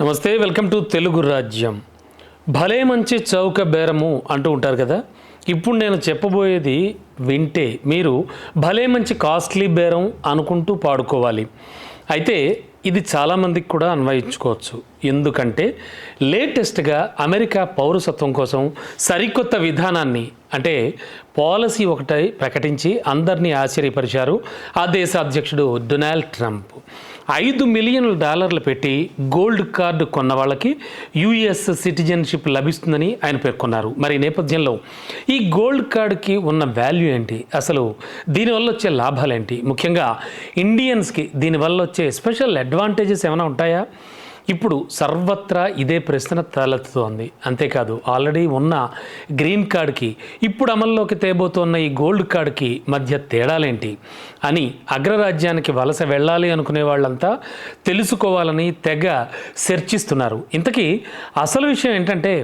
నమస్తే, welcome to Telugu రాజ్యం. భలే మంచి చౌక బేరము అంటూ ఉంటారు కదా. ఇప్పుడు నేను చెప్పబోయేది వింటే మీరు భలే మంచి కాస్ట్లీ బేరం అనుకుంటూ పాడుకోవాలి. అయితే ఇది చాలామందికి కూడా అన్వయించుకోవచ్చు. ఎందుకంటే లేటెస్ట్గా అమెరికా పౌరసత్వం కోసం సరికొత్త విధానాన్ని అంటే పాలసీ ఒకటి ప్రకటించి అందరినీ ఆశ్చర్యపరిచారు ఆ దేశ అధ్యక్షుడు డొనాల్డ్ ట్రంప్. $5 మిలియన్ పెట్టి గోల్డ్ కార్డు కొన్న వాళ్ళకి యుఎస్ సిటిజన్షిప్ లభిస్తుందని ఆయన పేర్కొన్నారు. మరి ఈ నేపథ్యంలో ఈ గోల్డ్ కార్డుకి ఉన్న వాల్యూ ఏంటి, అసలు దీనివల్ల వచ్చే లాభాలేంటి, ముఖ్యంగా ఇండియన్స్కి దీనివల్ల వచ్చే స్పెషల్ అడ్వాంటేజెస్ ఏమైనా ఉంటాయా? ఇప్పుడు సర్వత్రా ఇదే ప్రశ్న తలెత్తుతోంది. అంతేకాదు ఆల్రెడీ ఉన్న గ్రీన్ కార్డ్కి ఇప్పుడు అమల్లోకి తేబోతున్న ఈ గోల్డ్ కార్డ్కి మధ్య తేడాలేంటి అని అగ్రరాజ్యానికి వలస వెళ్ళాలి అనుకునే వాళ్ళంతా తెలుసుకోవాలని తెగ చర్చిస్తున్నారు. ఇంతకీ అసలు విషయం ఏంటంటే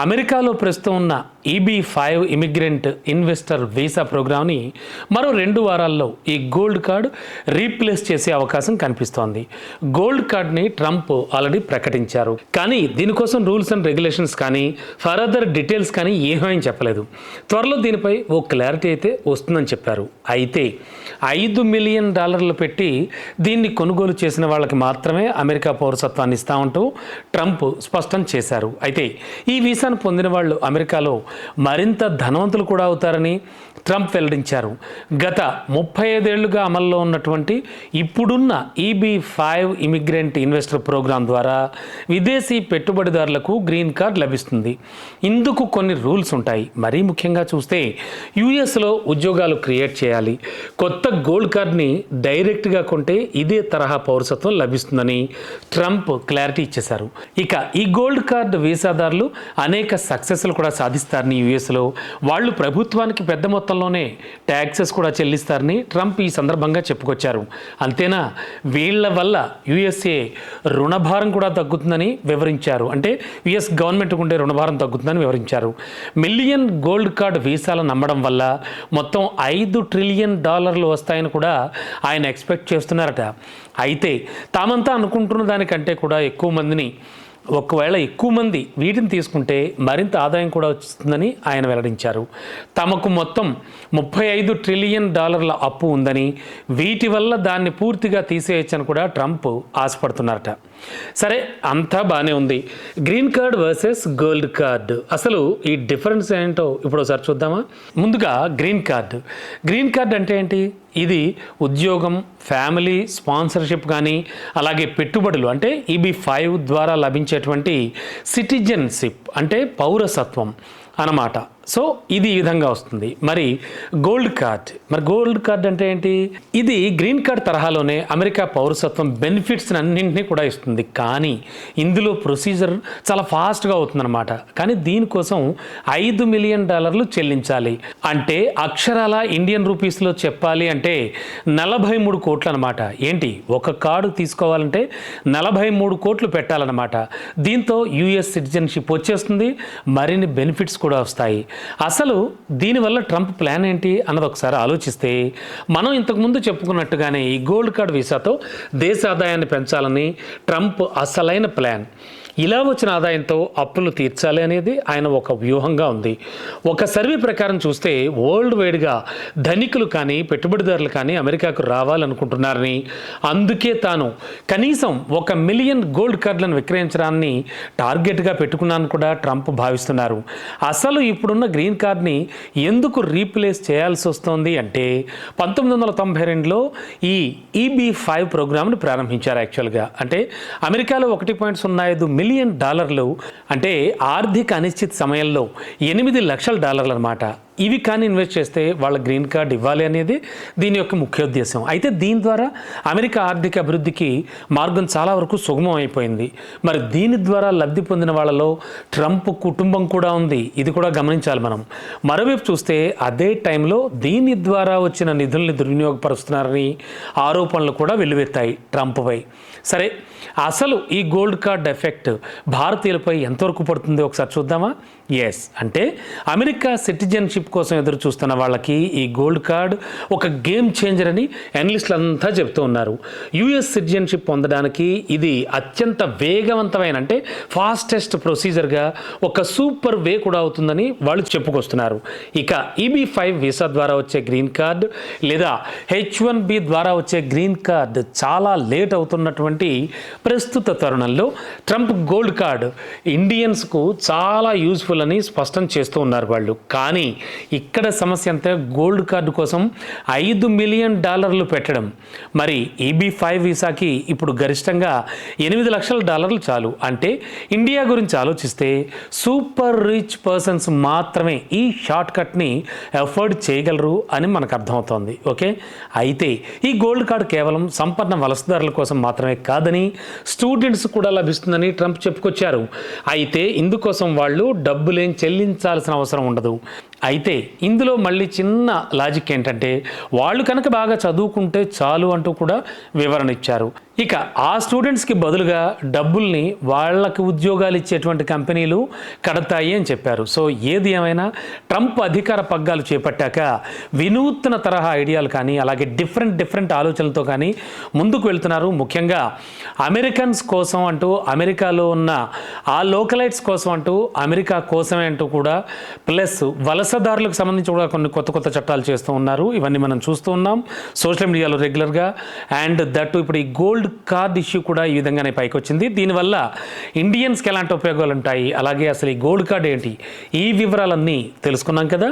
అమెరికాలో ప్రస్తుతం ఉన్న EB-5 ఇమిగ్రెంట్ ఇన్వెస్టర్ వీసా ప్రోగ్రామ్ని మరో 2 వారాల్లో ఈ గోల్డ్ కార్డ్ రీప్లేస్ చేసే అవకాశం కనిపిస్తోంది. గోల్డ్ కార్డ్ని ట్రంప్ ఆల్రెడీ ప్రకటించారు, కానీ దీనికోసం రూల్స్ అండ్ రెగ్యులేషన్స్ కానీ ఫర్దర్ డీటెయిల్స్ కానీ ఏమీ చెప్పలేదు. త్వరలో దీనిపై ఓ క్లారిటీ అయితే వస్తుందని చెప్పారు. అయితే $5 మిలియన్ పెట్టి దీన్ని కొనుగోలు చేసిన వాళ్ళకి మాత్రమే అమెరికా పౌరసత్వాన్ని ఇస్తామంటూ ట్రంప్ స్పష్టం చేశారు. అయితే ఈ వీసాను పొందిన వాళ్ళు అమెరికాలో మరింత ధనవంతులు కూడా అవుతారని ట్రంప్ వెల్లడించారు. గత 35 ఏళ్లుగా అమల్లో ఉన్నటువంటి ఇప్పుడున్న EB-5 ఇమిగ్రెంట్ ఇన్వెస్టర్ ప్రోగ్రాం ద్వారా విదేశీ పెట్టుబడిదారులకు గ్రీన్ కార్డ్ లభిస్తుంది. ఇందుకు కొన్ని రూల్స్ ఉంటాయి. మరీ ముఖ్యంగా చూస్తే యుఎస్లో ఉద్యోగాలు క్రియేట్ చేయాలి. కొత్త గోల్డ్ కార్డ్ని డైరెక్ట్గా కొంటే ఇదే తరహా పౌరసత్వం లభిస్తుందని ట్రంప్ క్లారిటీ ఇచ్చేశారు. ఇక ఈ గోల్డ్ కార్డ్ వీసాదారులు అనేక సక్సెస్లు కూడా సాధిస్తారని యుఎస్లో వాళ్ళు ప్రభుత్వానికి పెద్ద మొత్తంలోనే ట్యాక్సెస్ కూడా చెల్లిస్తారని ట్రంప్ ఈ సందర్భంగా చెప్పుకొచ్చారు. అంతేనా, వీళ్ళ వల్ల యుఎస్ఏ రుణభారం కూడా తగ్గుతుందని వివరించారు. అంటే యుఎస్ గవర్నమెంట్ ఉండే రుణభారం తగ్గుతుందని వివరించారు. మిలియన్ గోల్డ్ కార్డ్ వీసాలు నమ్మడం వల్ల మొత్తం $5 ట్రిలియన్ వస్తాయని కూడా ఆయన ఎక్స్పెక్ట్ చేస్తున్నారట. అయితే తామంతా అనుకుంటున్న దానికంటే కూడా ఒకవేళ ఎక్కువ మంది వీటిని తీసుకుంటే మరింత ఆదాయం కూడా వస్తుందని ఆయన వెల్లడించారు. తమకు మొత్తం $35 ట్రిలియన్ అప్పు ఉందని, వీటి వల్ల దాన్ని పూర్తిగా తీసేయచ్చని కూడా ట్రంప్ ఆశపడుతున్నారట. సరే, అంతా బాగానే ఉంది. Green card versus gold card, అసలు ఈ డిఫరెన్స్ ఏంటో ఇప్పుడు ఒకసారి చూద్దామా. ముందుగా గ్రీన్ కార్డ్ అంటే ఏంటి? ఇది ఉద్యోగం, ఫ్యామిలీ స్పాన్సర్షిప్ కానీ అలాగే పెట్టుబడులు అంటే EB-5 ద్వారా లభించేటువంటి సిటిజన్షిప్ అంటే పౌరసత్వం అన్నమాట. సో ఇది ఈ విధంగా వస్తుంది. మరి గోల్డ్ కార్డ్ అంటే ఏంటి? ఇది గ్రీన్ కార్డ్ తరహాలోనే అమెరికా పౌరసత్వం బెనిఫిట్స్ అన్నింటినీ కూడా ఇస్తుంది, కానీ ఇందులో ప్రొసీజర్ చాలా ఫాస్ట్గా అవుతుందన్నమాట. కానీ దీనికోసం $5 మిలియన్ చెల్లించాలి. అంటే అక్షరాల ఇండియన్ రూపీస్లో చెప్పాలి అంటే 43 కోట్లు అనమాట. ఏంటి, ఒక కార్డు తీసుకోవాలంటే 43 కోట్లు పెట్టాలన్నమాట. దీంతో యుఎస్ సిటిజన్షిప్ వచ్చేస్తుంది, మరిన్ని బెనిఫిట్స్ కూడా వస్తాయి. అసలు దీనివల్ల ట్రంప్ ప్లాన్ ఏంటి అన్నది ఒకసారి ఆలోచిస్తే, మనం ఇంతకుముందు చెప్పుకున్నట్టుగానే ఈ గోల్డ్ కార్డ్ వీసాతో దేశ ఆదాయాన్ని పెంచాలని ట్రంప్ అసలైన ప్లాన్. ఇలా వచ్చిన ఆదాయంతో అప్పులు తీర్చాలి అనేది ఆయన ఒక వ్యూహంగా ఉంది. ఒక సర్వే ప్రకారం చూస్తే వరల్డ్ వైడ్గా ధనికులు కానీ పెట్టుబడిదారులు కానీ అమెరికాకు రావాలనుకుంటున్నారని, అందుకే తాను కనీసం 1 మిలియన్ గోల్డ్ కార్డులను విక్రయించడాన్ని టార్గెట్గా పెట్టుకున్నాను కూడా ట్రంప్ భావిస్తున్నారు. అసలు ఇప్పుడున్న గ్రీన్ కార్డ్ని ఎందుకు రీప్లేస్ చేయాల్సి వస్తుంది అంటే 1992లో ఈ EB-5 ప్రోగ్రామ్ని ప్రారంభించారు. యాక్చువల్గా అంటే అమెరికాలో $1.05 మిలియన్ అంటే ఆర్థిక అనిశ్చిత సమయంలో $8 లక్షల అన్నమాట. ఇవి కానీ ఇన్వెస్ట్ చేస్తే వాళ్ళ గ్రీన్ కార్డ్ ఇవ్వాలి అనేది దీని యొక్క ముఖ్య ఉద్దేశం. అయితే దీని ద్వారా అమెరికా ఆర్థిక అభివృద్ధికి మార్గం చాలా వరకు సుగమం అయిపోయింది. మరి దీని ద్వారా లబ్ధి పొందిన వాళ్ళలో ట్రంప్ కుటుంబం కూడా ఉంది. ఇది కూడా గమనించాలి మనం. మరోవైపు చూస్తే అదే టైంలో దీని ద్వారా వచ్చిన నిధుల్ని దుర్వినియోగపరుస్తున్నారని ఆరోపణలు కూడా వెల్లువెత్తాయి ట్రంప్పై. సరే, అసలు ఈ గోల్డ్ కార్డ్ ఎఫెక్ట్ భారతీయులపై ఎంతవరకు పడుతుందో ఒకసారి చూద్దామా. అంటే అమెరికా సిటిజన్షిప్ సిటిజన్షిప్ కోసం ఎదురు చూస్తున్న వాళ్ళకి ఈ గోల్డ్ కార్డ్ ఒక గేమ్ చేంజర్ అని అనలిస్టులు అంతా చెప్తూ ఉన్నారు. యుఎస్ సిటిజన్షిప్ పొందడానికి ఇది అత్యంత వేగవంతమైన అంటే ఫాస్టెస్ట్ ప్రొసీజర్గా ఒక సూపర్ వే కూడా అవుతుందని వాళ్ళు చెప్పుకొస్తున్నారు. ఇక EB-5 వీసా ద్వారా వచ్చే గ్రీన్ కార్డ్ లేదా H-1B ద్వారా వచ్చే గ్రీన్ కార్డ్ చాలా లేట్ అవుతున్నటువంటి ప్రస్తుత తరుణంలో ట్రంప్ గోల్డ్ కార్డ్ ఇండియన్స్కు చాలా యూజ్ఫుల్ అని స్పష్టం చేస్తూ ఉన్నారు వాళ్ళు. కానీ ఇక్కడ సమస్య అంతా గోల్డ్ కార్డు కోసం $5 మిలియన్ పెట్టడం. మరి EB-5 వీసాకి ఇప్పుడు గరిష్టంగా $8 లక్షల చాలు. అంటే ఇండియా గురించి ఆలోచిస్తే సూపర్ రిచ్ పర్సన్స్ మాత్రమే ఈ షార్ట్ కట్ని ఎఫోర్డ్ చేయగలరు అని మనకు అర్థమవుతోంది. ఓకే, అయితే ఈ గోల్డ్ కార్డు కేవలం సంపన్న వలసదారుల కోసం మాత్రమే కాదని స్టూడెంట్స్ కూడా లభిస్తుందని ట్రంప్ చెప్పుకొచ్చారు. అయితే ఇందుకోసం వాళ్ళు డబ్బులేం చెల్లించాల్సిన అవసరం ఉండదు. అయితే ఇందులో మళ్ళీ చిన్న లాజిక్ ఏంటంటే వాళ్ళు కనుక బాగా చదువుకుంటే చాలు అంటూ కూడా వివరణ ఇచ్చారు. ఇక ఆ స్టూడెంట్స్కి బదులుగా డబ్బుల్ని వాళ్ళకి ఉద్యోగాలు ఇచ్చేటువంటి కంపెనీలు కడతాయి అని చెప్పారు. సో ఏది ఏమైనా ట్రంప్ అధికార పగ్గాలు చేపట్టాక వినూత్న తరహా ఐడియాలు కానీ అలాగే డిఫరెంట్ ఆలోచనలతో కానీ ముందుకు వెళ్తున్నారు. ముఖ్యంగా అమెరికన్స్ కోసం అంటూ అమెరికాలో ఉన్న ఆ లోకలైట్స్ కోసం అంటూ అమెరికా కోసమే అంటూ కూడా ప్లస్ వలసదారులకు సంబంధించి కూడా కొన్ని కొత్త చట్టాలు చేస్తూ ఉన్నారు. ఇవన్నీ మనం చూస్తూ ఉన్నాం సోషల్ మీడియాలో రెగ్యులర్గా. అండ్ దట్టు ఇప్పుడు ఈ గోల్డ్ కార్డ్ ఇష్యూ కూడా ఈ విధంగానే పైకి వచ్చింది. దీనివల్ల ఇండియన్స్కి ఎలాంటి ఉపయోగాలు ఉంటాయి, అలాగే అసలు ఈ గోల్డ్ కార్డ్ ఏంటి, ఈ వివరాలన్నీ తెలుసుకున్నాం కదా.